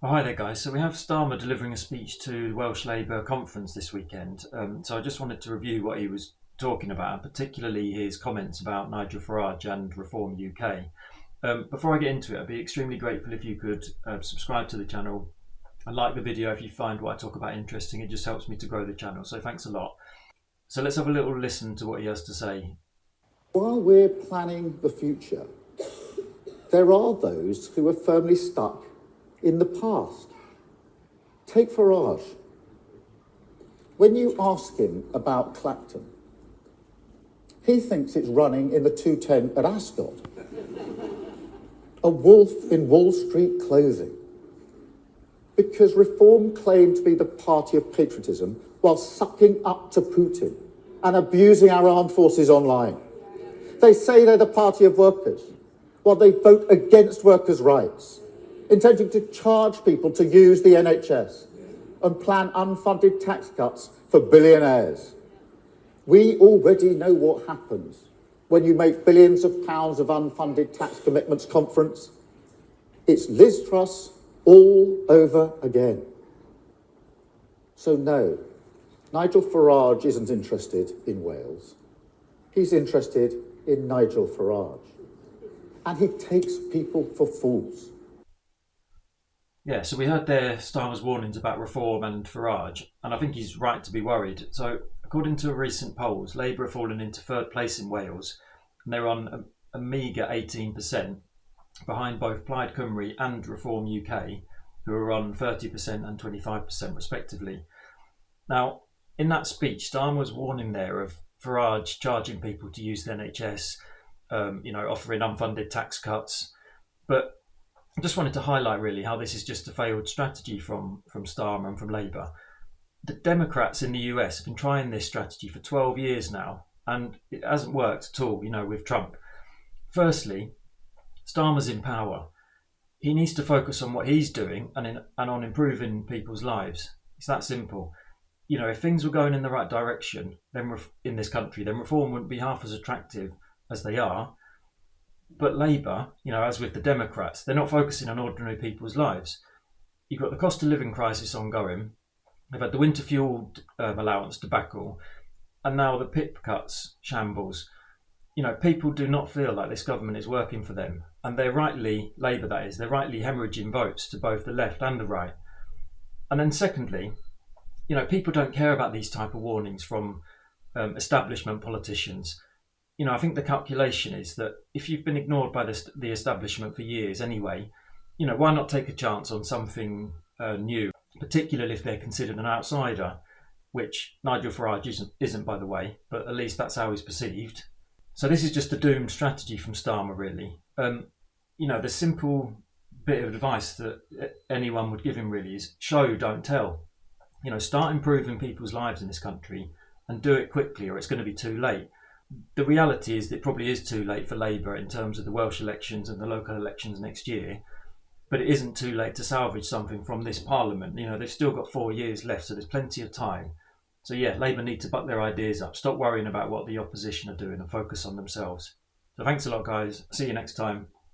Oh, hi there, guys. So we have Starmer delivering a speech to the Welsh Labour Conference this weekend. So I just wanted to review what he was talking about, particularly his comments about Nigel Farage and Reform UK. Before I get into it, I'd be extremely grateful if you could subscribe to the channel and like the video if you find what I talk about interesting. It just helps me to grow the channel. So thanks a lot. So let's have a little listen to what he has to say. While we're planning the future, there are those who are firmly stuck in the past. Take Farage. When you ask him about Clapton, he thinks it's running in the 210 at Ascot. A wolf in Wall Street clothing. Because Reform claimed to be the party of patriotism while sucking up to Putin and abusing our armed forces online. They say they're the party of workers, while they vote against workers' rights, intending to charge people to use the NHS and plan unfunded tax cuts for billionaires. We already know what happens when you make billions of pounds of unfunded tax commitments conference. It's Liz Truss all over again. So no, Nigel Farage isn't interested in Wales. He's interested in Nigel Farage. And he takes people for fools. Yeah, so we heard there Starmer's warnings about Reform and Farage, and I think he's right to be worried. So according to recent polls, Labour have fallen into third place in Wales, and they're on a meagre 18%, behind both Plaid Cymru and Reform UK, who are on 30% and 25% respectively. Now, in that speech, Starmer was warning there of Farage charging people to use the NHS, offering unfunded tax cuts. But I just wanted to highlight really how this is just a failed strategy from Starmer and from Labour. The Democrats in the US have been trying this strategy for 12 years now, and it hasn't worked at all, with Trump. Firstly, Starmer's in power. He needs to focus on what he's doing and on improving people's lives. It's that simple. If things were going in the right direction then in this country, then Reform wouldn't be half as attractive as they are. But Labour, as with the Democrats, they're not focusing on ordinary people's lives. You've got the cost of living crisis ongoing. They've had the winter fuel allowance debacle, and now the PIP cuts shambles. People do not feel like this government is working for them, and they're rightly, Labour that is, they're rightly hemorrhaging votes to both the left and the right. And then secondly, people don't care about these type of warnings from establishment politicians. I think the calculation is that if you've been ignored by the establishment for years anyway, why not take a chance on something new, particularly if they're considered an outsider, which Nigel Farage isn't, by the way, but at least that's how he's perceived. So this is just a doomed strategy from Starmer, really. The simple bit of advice that anyone would give him really is show, don't tell. Start improving people's lives in this country and do it quickly, or it's going to be too late. The reality is that it probably is too late for Labour in terms of the Welsh elections and the local elections next year, but it isn't too late to salvage something from this Parliament. They've still got 4 years left, so there's plenty of time. So yeah, Labour need to buck their ideas up, stop worrying about what the opposition are doing and focus on themselves. So thanks a lot, guys. See you next time.